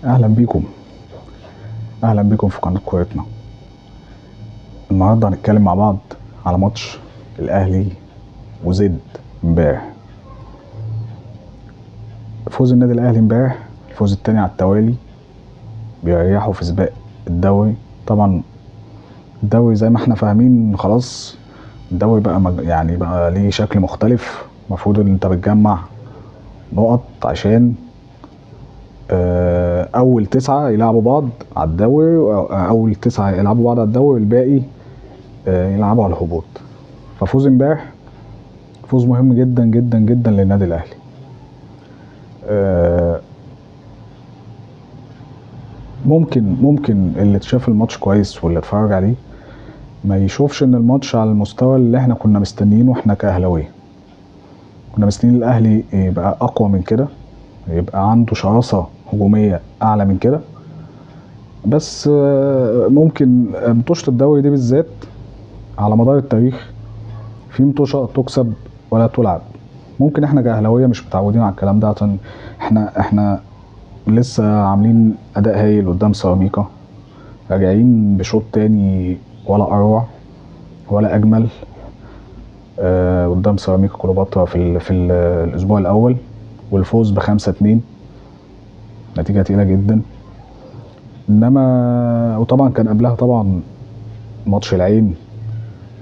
اهلا بيكم. اهلا بيكم في قناة كورتنا. النهارده هنتكلم مع بعض على ماتش الاهلي وزد امبارح. فوز النادي الاهلي امبارح، الفوز التاني على التوالي، بيريحوا في سباق الدوري. طبعا الدوري زي ما احنا فاهمين خلاص، الدوري بقى يعني بقى ليه شكل مختلف. المفروض ان انت بتجمع نقط عشان اول 9 يلعبوا بعض على الدوري، اول 9 يلعبوا بعض على الدوري، والباقي يلعبوا على الهبوط. ففوز امبارح فوز مهم جدا جدا جدا للنادي الاهلي. ممكن اللي شاف الماتش كويس واللي اتفرج عليه ما يشوفش ان الماتش على المستوى اللي احنا كنا مستنيينه. احنا كاهلاويه كنا مستنيين الاهلي يبقى اقوى من كده، يبقى عنده شراسه هجوميه اعلى من كده. بس ممكن مطوشه الدوري دي بالذات على مدار التاريخ في مطوشه تكسب ولا تلعب. ممكن احنا كاهلاويه مش متعودين على الكلام ده، عشان احنا لسه عاملين اداء هايل قدام سيراميكا، راجعين بشوط تاني ولا اروع ولا اجمل قدام سيراميكا كليوباترا في الاسبوع الاول، والفوز ب5-2 نتيجه تقيله جدا. انما وطبعا كان قبلها طبعا ماتش العين،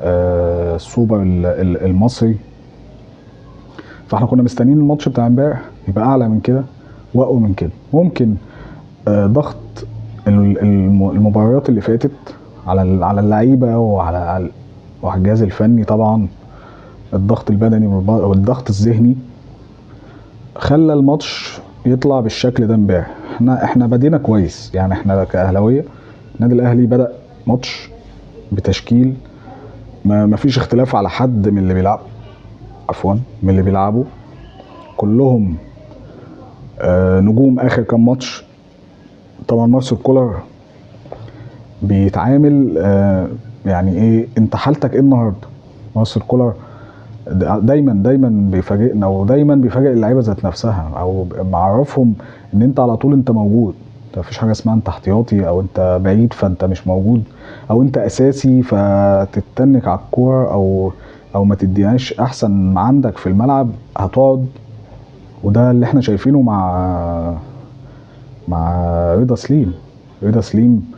السوبر المصري. فاحنا كنا مستنيين الماتش بتاع امبارح يبقى اعلى من كده واقوى من كده. ممكن ضغط المباريات اللي فاتت على اللعيبه وعلى الجهاز الفني، طبعا الضغط البدني والضغط الذهني خلى الماتش يطلع بالشكل ده امبارح. احنا بدينا كويس، يعني احنا كاهلاويه النادي الاهلي بدا ماتش بتشكيل ما فيش اختلاف على حد من اللي بيلعب، عفوا من اللي بيلعبوا كلهم نجوم اخر كام ماتش. طبعا مارسيل كولر بيتعامل يعني ايه، انت حالتك ايه النهارده؟ مارسيل كولر دايما بيفاجئنا، ودايما بيفاجئ اللعيبه ذات نفسها، او معرفهم ان انت على طول انت موجود. انت مفيش حاجه اسمها انت احتياطي او انت بعيد فانت مش موجود، او انت اساسي فتتنك على الكوره او ما تديناش احسن ما عندك في الملعب هتقعد. وده اللي احنا شايفينه مع رضا سليم. رضا سليم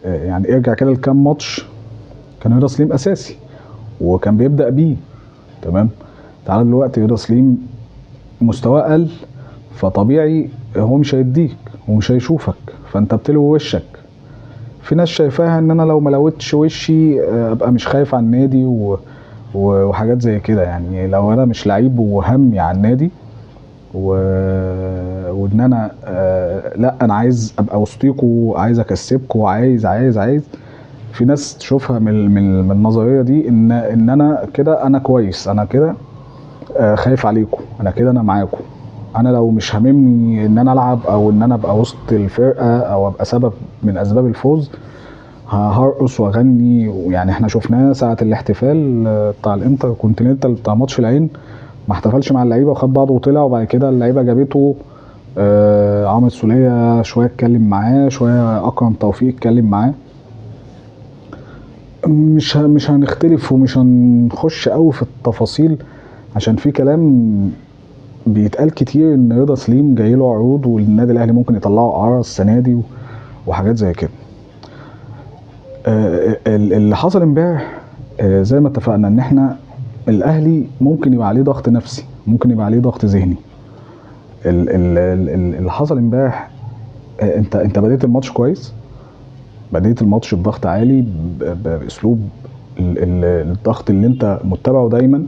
يعني ارجع كده لكام ماتش كان رضا سليم اساسي وكان بيبدا بيه، تمام. تعال دلوقتي رضا سليم مستواه قل، فطبيعي هو مش هيديك ومش هيشوفك، فانت بتلوي وشك. في ناس شايفاها ان انا لو ما لوتش وشي ابقى مش خايف على النادي وحاجات زي كده. يعني لو انا مش لعيب وهمي على النادي وان انا لا انا عايز ابقى وسطيكوا، عايز اكسبكوا، عايز. في ناس تشوفها من النظريه دي ان انا كده انا كويس، انا كده خايف عليكم، انا كده انا معاكم. انا لو مش هاممني ان انا العب او ان انا ابقى وسط الفرقه او ابقى سبب من اسباب الفوز هرقص واغني. يعني احنا شفناه ساعه الاحتفال بتاع الانتر كونتيننتال بتاع ماتش العين، ما احتفلش مع اللعيبه وخد بعضه وطلع، وبعد كده اللعيبه جابته. عمرو السوليه شويه اتكلم معاه، شويه اكرم توفيق اتكلم معاه. مش هنختلف ومش هنخش قوي في التفاصيل، عشان في كلام بيتقال كتير ان رضا سليم جاي له عروض والنادي الاهلي ممكن يطلعه اعاره السنه دي وحاجات زي كده. اللي حصل امبارح زي ما اتفقنا ان احنا الاهلي ممكن يبقى عليه ضغط نفسي، ممكن يبقى عليه ضغط ذهني. اللي حصل امبارح انت بديت الماتش كويس، بديت الماتش بضغط عالي باسلوب الضغط اللي انت متبعه دايما،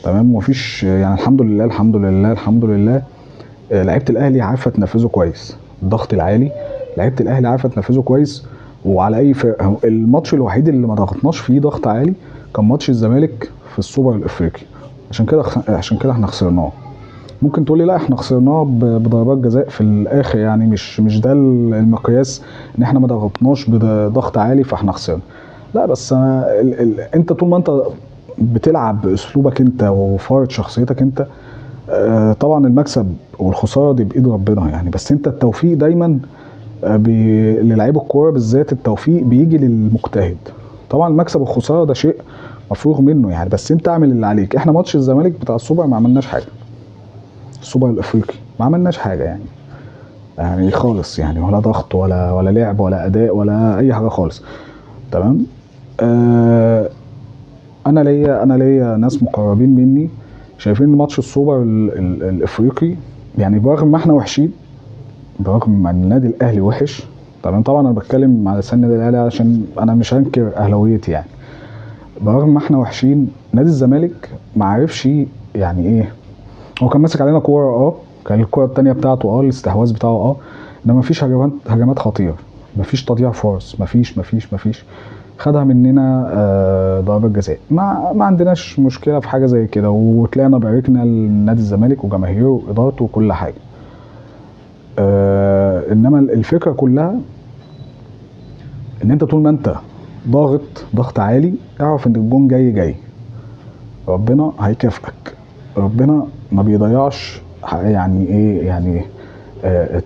تمام. ومفيش يعني الحمد لله الحمد لله الحمد لله لعيبه الاهلي عارفه تنفذه كويس. الضغط العالي لعيبه الاهلي عارفه تنفذه كويس. وعلى اي فرقه، الماتش الوحيد اللي ما ضغطناش فيه ضغط عالي كان ماتش الزمالك في السوبر الافريقي، عشان كده احنا خسرناه. ممكن تقولي لا احنا خسرناه بضربات جزاء في الاخر، يعني مش ده المقياس ان احنا ما ضغطناش بضغط عالي فاحنا خسرنا. لا بس انت طول ما انت بتلعب باسلوبك انت وفارض شخصيتك انت طبعا المكسب والخساره دي بايد ربنا يعني، بس انت التوفيق دايما للاعيب الكوره بالذات التوفيق بيجي للمجتهد. طبعا المكسب والخساره ده شيء مفروغ منه يعني، بس انت اعمل اللي عليك. احنا ماتش الزمالك بتاع السوبر ما عملناش حاجه، السوبر الافريقي ما عملناش حاجه يعني خالص يعني، ولا ضغط ولا لعب ولا اداء ولا اي حاجه خالص. تمام. آه انا ليا ناس مقربين مني شايفين ماتش السوبر الافريقي يعني، برغم ما احنا وحشين، برغم ما النادي الاهلي وحش. تمام. طبعا انا بتكلم على لسان النادي الاهلي عشان انا مش هنكر اهلاويتي يعني. برغم ما احنا وحشين نادي الزمالك ما عرفش يعني ايه. هو كان ماسك علينا كوره، كان الكوره التانيه بتاعته، الاستحواذ بتاعه، انما مفيش هجمات خطيره، مفيش تضييع فرص، مفيش خدها مننا ضربات جزاء. ما عندناش مشكله في حاجه زي كده، وطلعنا باركنا لنادي الزمالك وجماهيره وادارته وكل حاجه. انما الفكره كلها ان انت طول ما انت ضغط عالي، اعرف ان الجون جاي، ربنا هيكافئك. ربنا ما بيضيعش يعني ايه يعني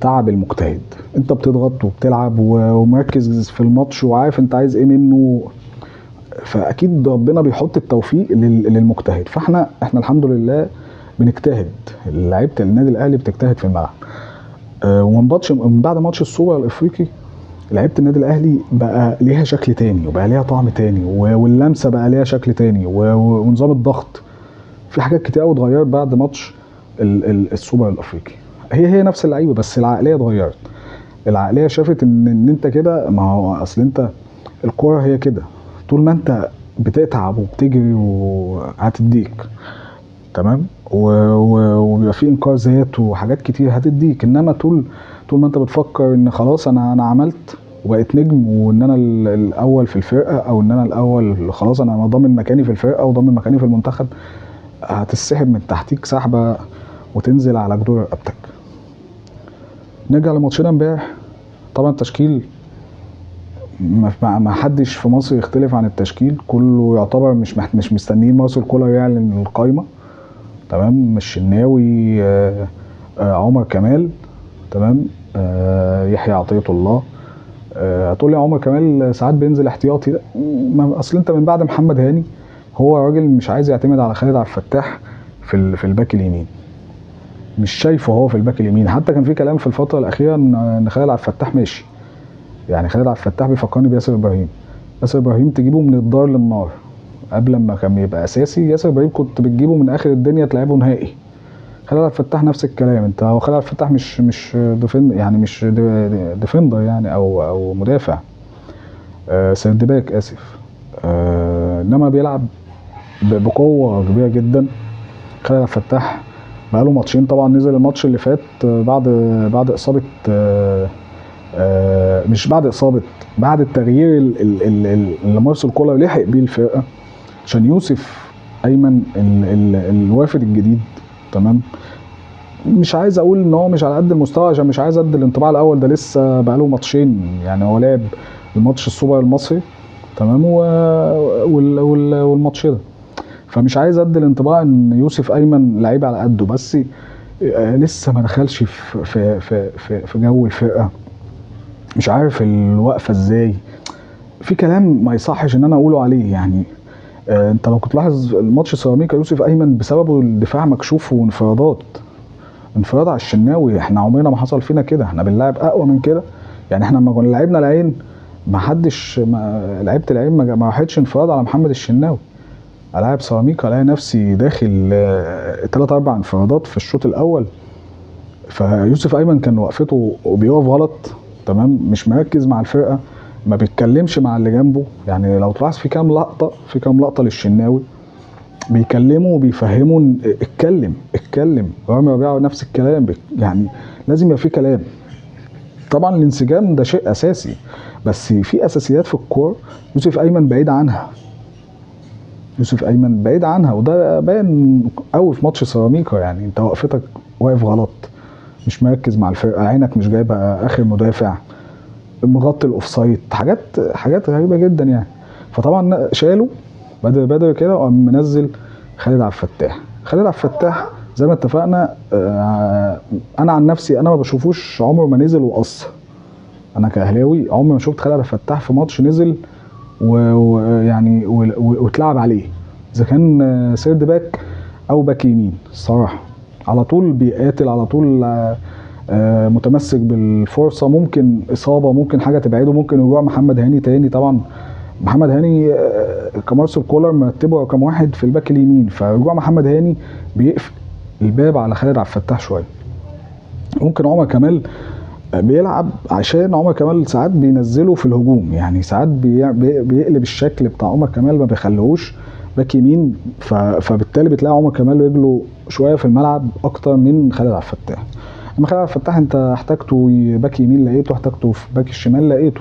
تعب المجتهد. انت بتضغط وبتلعب ومركز في الماتش وعارف انت عايز ايه منه، فاكيد ربنا بيحط التوفيق للمجتهد. احنا الحمد لله بنجتهد، لعيبه النادي الاهلي بتجتهد في الملعب. ومن بعد ماتش السوبر الافريقي لعيبه النادي الاهلي بقى ليها شكل تاني، وبقى ليها طعم تاني، واللمسه بقى ليها شكل تاني، ونظام الضغط في حاجات كتير قوي اتغيرت بعد ماتش السوبر الافريقي. هي نفس اللعيبه بس العقليه اتغيرت. العقليه شافت ان انت كده، ما هو اصل انت الكوره هي كده، طول ما انت بتتعب وبتجري وهتديك. تمام. وبيبقى في انكار ذات وحاجات كتير هتديك، انما طول ما انت بتفكر ان خلاص انا عملت وبقيت نجم، وان انا الاول في الفرقه، او ان انا الاول خلاص انا ضامن مكاني في الفرقه وضامن مكاني في المنتخب، هتسحب من تحتيك سحبه وتنزل على جدور رقبتك. نرجع لماتشنا امبارح. طبعا التشكيل ما حدش في مصر يختلف عن التشكيل، كله يعتبر مش مستنيين مارسيل كولر يعلن القايمه. تمام. مش الشناوي، عمر كمال، تمام، يحيى عطية الله. هتقول لي عمر كمال ساعات بينزل احتياطي، لا، اصل انت من بعد محمد هاني هو راجل مش عايز يعتمد على خالد عبد الفتاح في الباك اليمين. مش شايفه هو في الباك اليمين. حتى كان في كلام في الفتره الاخيره ان خالد عبد الفتاح ماشي. يعني خالد عبد الفتاح بيفكرني بياسر ابراهيم. ياسر ابراهيم تجيبه من الدار للنار، قبل ما كان يبقى اساسي ياسر ابراهيم كنت بتجيبه من اخر الدنيا تلعبه نهائي. خالد عبد الفتاح نفس الكلام. انت هو خالد عبد الفتاح مش يعني مش ديفندر يعني او مدافع، سيرد باك اسف. انما بيلعب بقوه كبيره جدا. خالد عبد الفتاح بقاله ماتشين، طبعا نزل الماتش اللي فات بعد اصابه، مش بعد اصابه، بعد التغيير اللي مارسيل كولر لحق بيه الفرقه عشان يوسف ايمن الوافد الجديد. تمام. مش عايز اقول ان هو مش على قد المستوى عشان مش عايز ادي الانطباع الاول ده، لسه بقاله ماتشين يعني. هو لعب الماتش السوبر المصري، تمام، والماتش ده، فمش عايز ادي الانطباع ان يوسف ايمن لعيب على قده، بس لسه ما دخلش في جو الفرقه، مش عارف الوقفه ازاي. في كلام ما يصحش ان انا اقوله عليه يعني. انت لو كنت لاحظ الماتش سيراميكا، يوسف ايمن بسببه الدفاع مكشوف انفراد على الشناوي. احنا عمرنا ما حصل فينا كده، احنا بنلعب اقوى من كده يعني. احنا لما كنا لعبنا العين ما حدش لعيبه العين ما راحتش انفراد على محمد الشناوي. العب سيراميكا الاقي نفسي داخل 3-4 انفرادات في الشوط الاول. فيوسف ايمن كان وقفته وبيقف غلط، تمام، مش مركز مع الفرقه، ما بيتكلمش مع اللي جنبه يعني. لو تلاحظ في كام لقطه للشناوي بيكلمه وبيفهمه اتكلم. رامي ربيعه نفس الكلام يعني. لازم يبقى في كلام. طبعا الانسجام ده شيء اساسي، بس في اساسيات في الكوره يوسف ايمن بعيد عنها، وده باين قوي في ماتش سيراميكا يعني. انت وقفتك واقف غلط، مش مركز مع الفرقه، عينك مش جايبه اخر مدافع، مغطي الاوفسايد، حاجات غريبه جدا يعني. فطبعا شالوا بدري كده وقام منزل خالد عبد الفتاح. زي ما اتفقنا انا عن نفسي انا ما بشوفوش عمره ما نزل وقص. انا كاهلاوي عمري ما شفت خالد عبد الفتاح في ماتش نزل ويعني واتلعب عليه، اذا كان سيرد باك او باك يمين. الصراحه على طول بيقاتل، على طول متمسك بالفرصه، ممكن اصابه، ممكن حاجه تبعده، ممكن رجوع محمد هاني تاني. طبعا محمد هاني كمارسيل كولر مرتبه رقم واحد في الباك اليمين، فرجوع محمد هاني بيقفل الباب على خالد عبد الفتاح شويه. ممكن عمر كمال بيلعب عشان عمر كمال ساعات بينزله في الهجوم، يعني ساعات بيقلب الشكل بتاع عمر كمال ما بيخليهوش باك يمين، فبالتالي بتلاقي عمر كمال رجله شويه في الملعب اكتر من خالد عبد الفتاح. اما خالد عبد الفتاح انت احتاجته باك يمين لقيته، احتاجته في باك الشمال لقيته.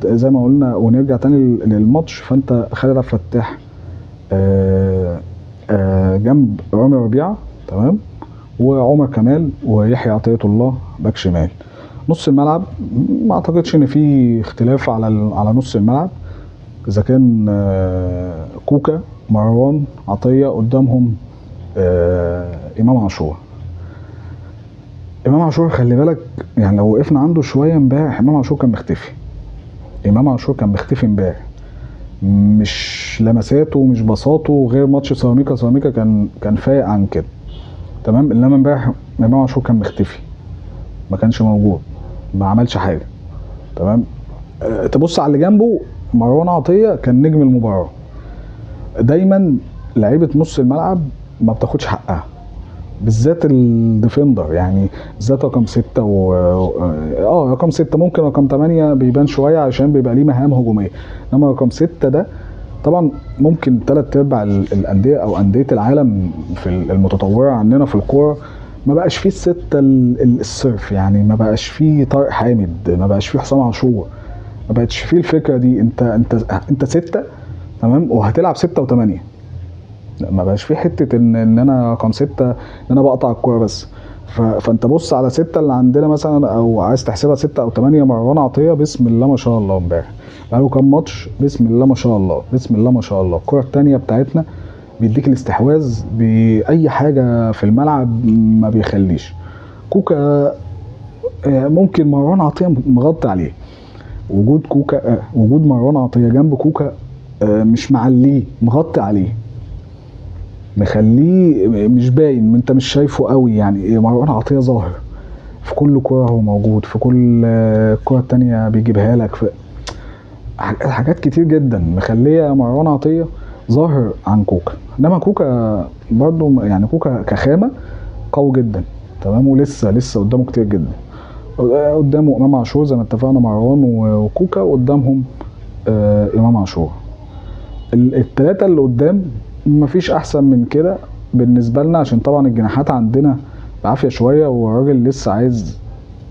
زي ما قلنا ونرجع تاني للماتش، فانت خالد عبد الفتاح جنب رامي ربيعه تمام، وعمر كمال ويحيى عطية الله باك شمال. نص الملعب ما اعتقدش ان في اختلاف على نص الملعب، اذا كان كوكا مروان عطية قدامهم امام عاشور. امام عاشور خلي بالك يعني لو وقفنا عنده شويه امبارح، امام عاشور كان مختفي. امام عاشور كان مختفي امبارح، مش لمساته مش بساطه، غير ماتش سيراميكا كان فايق عن كده تمام. انما امبارح امام عاشور كان مختفي، ما كانش موجود، ما عملش حاجه تمام. تبص على اللي جنبه مروان عطيه كان نجم المباراه. دايما لعيبه نص الملعب ما بتاخدش حقها، بالذات الديفندر، يعني بالذات رقم 6 رقم 6 ممكن رقم 8 بيبان شويه عشان بيبقى ليه مهام هجوميه، انما رقم 6 ده طبعا ممكن 3/4 الانديه او انديه العالم في المتطوره عننا في الكوره ما بقاش فيه الستة الصرف، يعني ما بقاش فيه طارق حامد، ما بقاش فيه حسام عاشور، ما بقتش فيه الفكره دي. انت 6 تمام وهتلعب 6 و8، ما بقاش فيه حته ان انا رقم 6 ان انا بقطع الكوره بس. فانت بص على 6 اللي عندنا مثلا، او عايز تحسبها 6 او 8. مروان عطيه بسم الله ما شاء الله امبارح بقاله كام ماتش بسم الله ما شاء الله، بسم الله ما شاء الله. الكره الثانيه بتاعتنا بيديك الاستحواذ باي حاجه في الملعب، ما بيخليش. كوكا ممكن مروان عطيه مغطي عليه، وجود كوكا وجود مروان عطيه جنب كوكا مش معليه، مغطي عليه، مخليه مش باين، انت مش شايفه قوي. يعني مروان عطيه ظاهر في كل كوره، هو موجود في كل كوره التانية بيجيبها لك، في حاجات كتير جدا مخليه مروان عطيه ظاهر عن كوكا. انما كوكا برضو يعني كوكا كخامه قوي جدا تمام، ولسه قدامه كتير جدا. قدامه امام عاشور زي ما اتفقنا، مروان وكوكا، قدامهم امام عاشور. الثلاثه اللي قدام مفيش احسن من كده بالنسبه لنا، عشان طبعا الجناحات عندنا بعافيه شويه، والراجل لسه عايز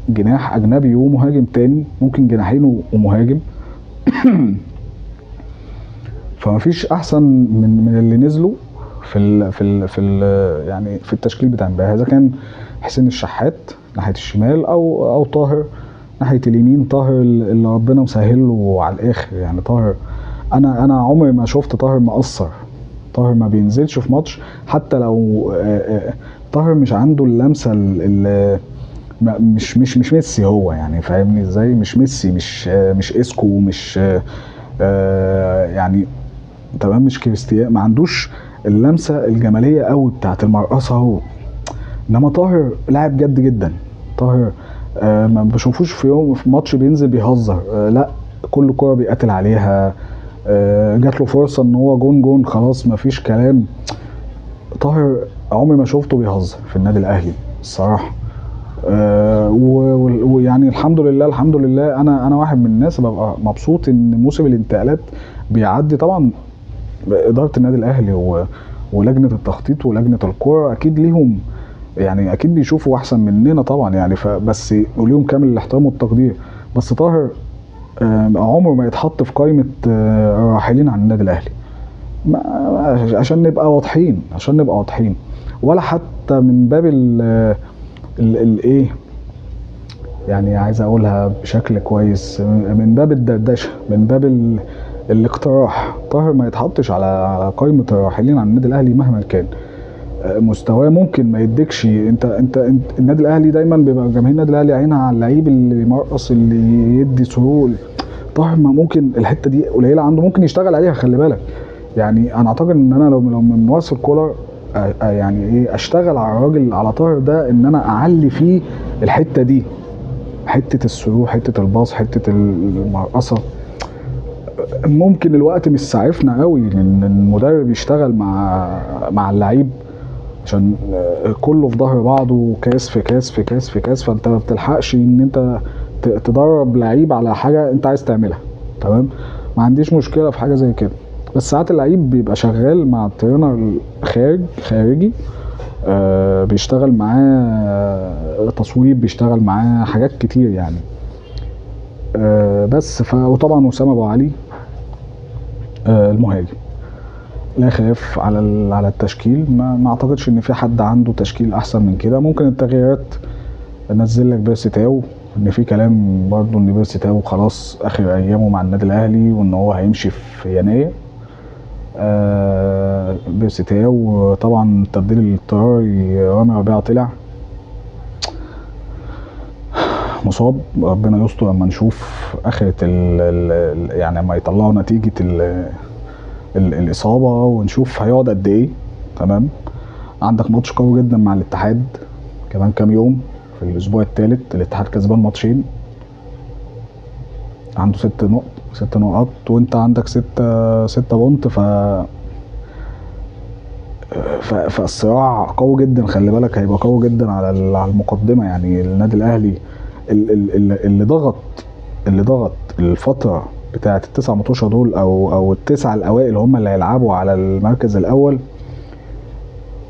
جناح اجنبي ومهاجم تاني، ممكن جناحين ومهاجم. فمفيش احسن من اللي نزلوا يعني في التشكيل بتاع امبارح، اذا كان حسين الشحات ناحيه الشمال او طاهر ناحيه اليمين. طاهر اللي ربنا مسهل له على الاخر، يعني طاهر انا عمري ما شفت طاهر مقصر. طاهر ما بينزلش في ماتش حتى لو طاهر مش عنده اللمسه مش ميسي هو، يعني فاهمني ازاي؟ مش ميسي، مش اسكو، مش يعني تمام، مش كريستيانو، ما عندوش اللمسه الجماليه قوي بتاعت المرقصه هو. انما طاهر لاعب جد جدا. طاهر ما بشوفوش في يوم في ماتش بينزل بيهزر، لا كل كوره بيقاتل عليها. جات له فرصه ان هو جون خلاص ما فيش كلام. طاهر عمري ما شفته بيهزر في النادي الاهلي الصراحه. ويعني الحمد لله انا واحد من الناس ببقى مبسوط ان موسم الانتقالات بيعدي. طبعا اداره النادي الاهلي ولجنه التخطيط ولجنه الكوره اكيد ليهم، يعني اكيد بيشوفوا احسن مننا طبعا، يعني فبس وليهم كامل الاحترام والتقدير. بس طاهر عمره ما يتحط في قائمه الراحلين عن النادي الاهلي، عشان نبقى واضحين، ولا حتى من باب الايه، يعني عايز اقولها بشكل كويس، من باب الدردشه، من باب الاقتراح. طاهر ما يتحطش على قائمه الراحلين عن النادي الاهلي مهما كان. مستواه ممكن ما يديكش. انت النادي الاهلي دايما بيبقى جماهير النادي الاهلي عينها على اللعيب اللي يمرقص، اللي يدي سرور. طاهر ما ممكن الحته دي قليله عنده، ممكن يشتغل عليها، خلي بالك. يعني انا اعتقد ان انا لو من وصف كولر يعني ايه اشتغل على الراجل، على طاهر ده، ان انا اعلي فيه الحته دي، حته السرور، حته الباص، حته المرقصه. ممكن الوقت مش سعفنا قوي ان المدرب يشتغل مع اللعيب، عشان كله في ظهر بعضه، كاس في كاس في كاس في كاس، فانت ما بتلحقش ان انت تدرب لعيب على حاجه انت عايز تعملها. تمام، ما عنديش مشكله في حاجه زي كده. بس ساعات اللعيب بيبقى شغال مع الترينر خارجي، بيشتغل معاه تصويب، بيشتغل معاه حاجات كتير يعني. بس وطبعا وسام ابو علي المهاجم، لا خلاف على التشكيل. ما اعتقدش ان في حد عنده تشكيل احسن من كده. ممكن التغييرات انزل لك بيرسي تاو، ان في كلام برضه ان بيرسي تاو خلاص اخر ايامه مع النادي الاهلي، وان هو هيمشي في يناير. بيرسي تاو طبعا التبديل الاضطراري، رامي ربيعه طلع مصاب، ربنا يستر لما نشوف اخرة يعني لما يطلعوا نتيجة الاصابة، ونشوف هيقعد قد ايه. تمام، عندك ماتش قوي جدا مع الاتحاد كمان كام يوم في الاسبوع الثالث. الاتحاد كسبان ماتشين، عنده 6 نقط وانت عندك 6 بونت. فالصراع قوي جدا، خلي بالك، هيبقى قوي جدا على المقدمه. يعني النادي الاهلي اللي ضغط الفتره بتاعه ال9 ماتشات دول، او ال9 الاوائل هم اللي هيلعبوا على المركز الاول.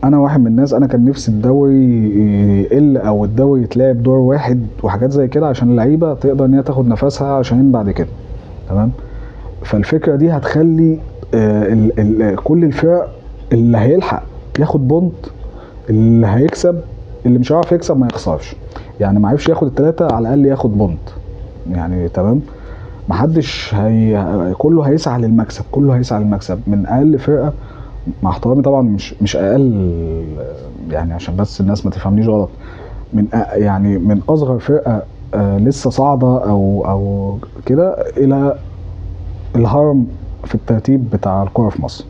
انا واحد من الناس، انا كان نفسي الدوري يقل، او الدوري يتلعب دور واحد وحاجات زي كده، عشان اللعيبه تقدر ان هي تاخد نفسها عشان بعد كده. تمام، فالفكره دي هتخلي كل الفرق اللي هيلحق ياخد بونت، اللي هيكسب، اللي مش هيعرف يكسب ما يخسرش. يعني ما عرفش ياخد ال3 على الاقل ياخد بونت يعني. تمام، محدش كله هيسعى للمكسب، كله هيسعى للمكسب. من اقل فرقه، مع احترامي طبعا مش اقل يعني، عشان بس الناس ما تفهمنيش غلط، يعني من اصغر فرقه لسه صاعده او كده، الى الهرم في الترتيب بتاع الكوره في مصر.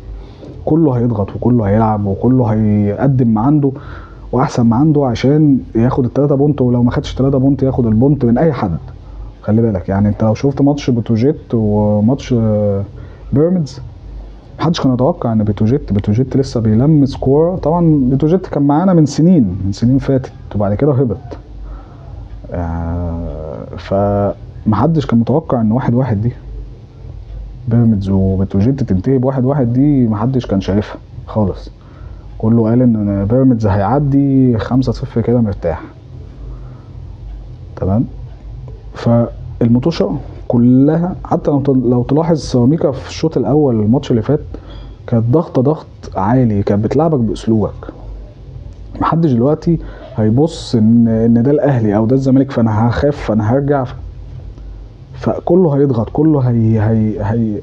كله هيضغط وكله هيلعب وكله هيقدم ما عنده واحسن ما عنده عشان ياخد ال3 بونت، ولو ما خدش 3 بونت ياخد البونت من اي حد. خلي بالك، يعني انت لو شفت ماتش بتروجيت وماتش بيراميدز، محدش كان يتوقع ان بتروجيت لسه بيلمس كوره. طبعا بتروجيت كان معانا من سنين فاتت، وبعد كده هبط. فمحدش كان متوقع ان 1-1 دي بيراميدز وبتروجيت تنتهي ب1-1 دي، محدش كان شايفها خالص. كله قال ان بيراميدز هيعدي 5-0 كده مرتاح. تمام، فالمطوشه كلها، حتى لو تلاحظ سيراميكا في الشوط الاول الماتش اللي فات، كانت ضغط عالي، كانت بتلعبك باسلوبك. محدش دلوقتي هيبص ان ده الاهلي او ده الزمالك فانا هخاف فانا هرجع. فكله هيضغط، كله هي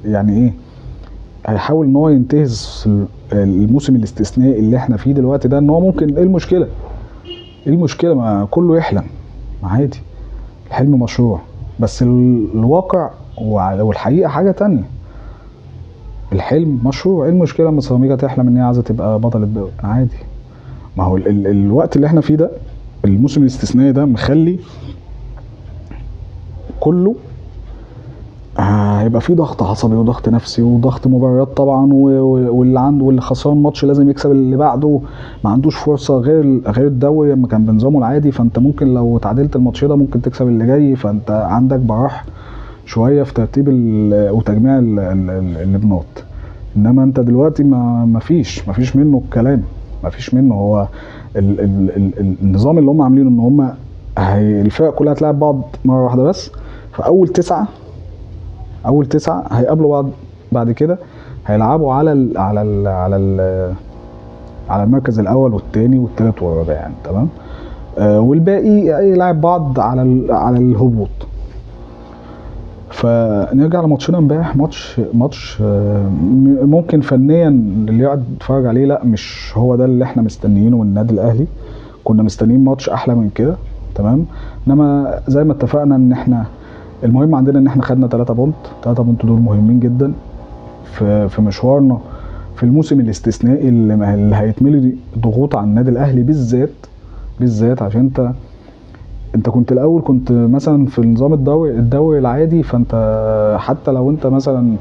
يعني ايه، هيحاول ان هو ينتهز الموسم الاستثنائي اللي احنا فيه دلوقتي ده. ان هو ممكن، ايه المشكله ما كله يحلم، ما عادي، الحلم مشروع، بس الواقع والحقيقه حاجه تانية. الحلم مشروع، ايه المشكله لما سيراميكا تحلم ان هي عايزه تبقى بطل الدوري؟ عادي. ما هو الوقت اللي احنا فيه ده، الموسم الاستثنائي ده، مخلي كله هيبقى فيه ضغط عصبي وضغط نفسي وضغط مباريات طبعا، واللي خسران ماتش لازم يكسب اللي بعده، ما عندوش فرصه غير الدوري لما كان بنظامه العادي. فانت ممكن لو تعادلت الماتش ده ممكن تكسب اللي جاي، فانت عندك براح شويه في ترتيب وتجميع النقاط. انما انت دلوقتي ما فيش منه الكلام، ما فيش منه. هو النظام اللي هم عاملينه ان هم الفرق كلها هتلاعب بعض مره واحده بس، فاول 9 هيقابلوا بعض، بعد كده هيلعبوا على المركز الاول والثاني والثالث والرابع يعني. تمام، والباقي يلعب بعض على الهبوط. فنرجع لماتشنا امبارح. ماتش ممكن فنيا اللي يقعد يتفرج عليه لا مش هو ده اللي احنا مستنيينه من النادي الاهلي، كنا مستنيين ماتش احلى من كده. تمام. انما زي ما اتفقنا ان احنا المهم عندنا ان احنا خدنا 3 بونت. 3 بونت دول مهمين جدا في مشوارنا في الموسم الاستثنائي اللي هيتملي ضغوط على النادي الاهلي بالذات عشان انت كنت الاول كنت مثلا في نظام الدوري العادي، فانت حتى لو انت مثلا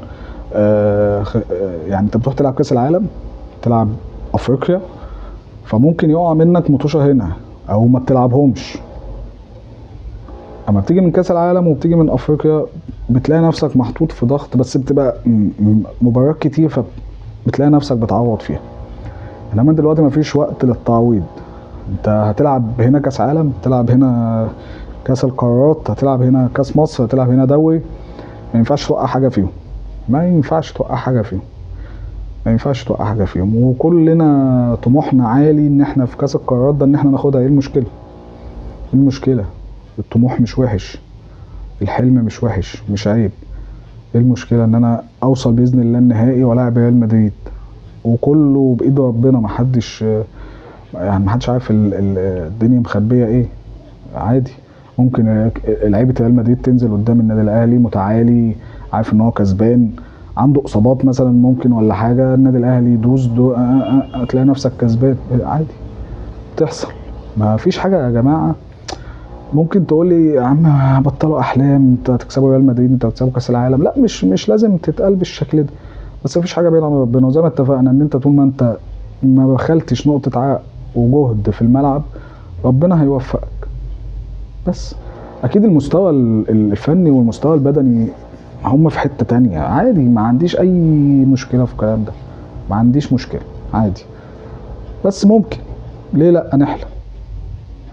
يعني انت بتروح تلعب كاس العالم، تلعب افريقيا، فممكن يقع منك مطوشه هنا او ما بتلعبهمش. اما بتيجي من كاس العالم وبتيجي من افريقيا بتلاقي نفسك محطوط في ضغط، بس بتبقى مباريات كتير فبتلاقي نفسك بتعوض فيها. انما دلوقتي مفيش وقت للتعويض، انت هتلعب هنا كاس عالم، هتلعب هنا كاس القارات، هتلعب هنا كاس مصر، هتلعب هنا دوري. ما ينفعش توقع حاجه فيهم، ما ينفعش توقع حاجه فيهم، ما ينفعش توقع حاجه فيهم. وكلنا طموحنا عالي ان احنا في كاس القارات ده ان احنا ناخدها. ايه المشكله؟ ايه المشكله؟ الطموح مش وحش، الحلم مش وحش، مش عيب. ايه المشكله ان انا اوصل باذن الله النهائي والاعب ريال مدريد؟ وكله بايد ربنا، محدش يعني محدش عارف الدنيا مخبيه ايه. عادي، ممكن لعيبه ريال مدريد تنزل قدام النادي الاهلي متعالي، عارف ان هو كسبان، عنده اصابات مثلا ممكن ولا حاجه، النادي الاهلي يدوس هتلاقي نفسك كسبان. عادي، بتحصل. ما فيش حاجه يا جماعه. ممكن تقول لي يا عم بطلوا احلام، انت هتكسبوا ريال مدريد، انت هتكسبوا كاس العالم. لا، مش لازم تتقال بالشكل ده، بس مفيش حاجه بعيده عن ربنا. وزي ما اتفقنا ان انت طول ما انت ما بخلتش نقطه عرق وجهد في الملعب ربنا هيوفقك. بس اكيد المستوى الفني والمستوى البدني هم في حته تانية. عادي، ما عنديش اي مشكله في الكلام ده، ما عنديش مشكله، عادي. بس ممكن، ليه لا نحلم؟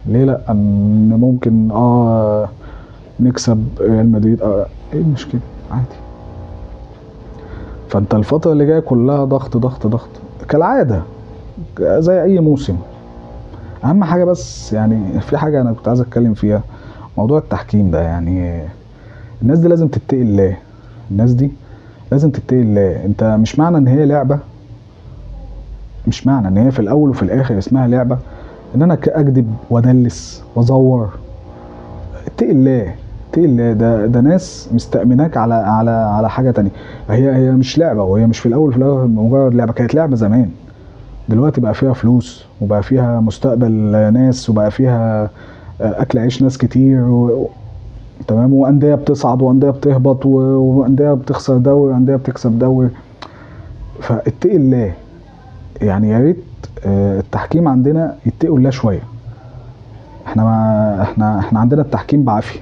ليه لا ان ممكن نكسب ريال مدريد؟ ايه المشكله؟ عادي. فانت الفتره اللي جايه كلها ضغط ضغط ضغط كالعاده، زي اي موسم. اهم حاجه بس يعني في حاجه انا كنت عايز اتكلم فيها، موضوع التحكيم ده. يعني الناس دي لازم تتقي الله، الناس دي لازم تتقي الله. انت مش معنى ان هي لعبه، مش معنى ان هي في الاول وفي الاخر اسمها لعبه ان انا اكذب وادلس وازور. اتقي الله، اتقي الله. ده ناس مستأمناك على حاجه تانية. هي مش لعبه، وهي مش في الاول وفي الاخر مجرد لعبه. كانت لعبه زمان، دلوقتي بقى فيها فلوس، وبقى فيها مستقبل ناس، وبقى فيها اكل عيش ناس كتير تمام. وانديه بتصعد وانديه بتهبط وانديه بتخسر دوري وانديه بتكسب دوري. فاتقي الله. يعني يا ريت التحكيم عندنا يتقوا الله شويه. احنا ما احنا عندنا التحكيم بعافيه.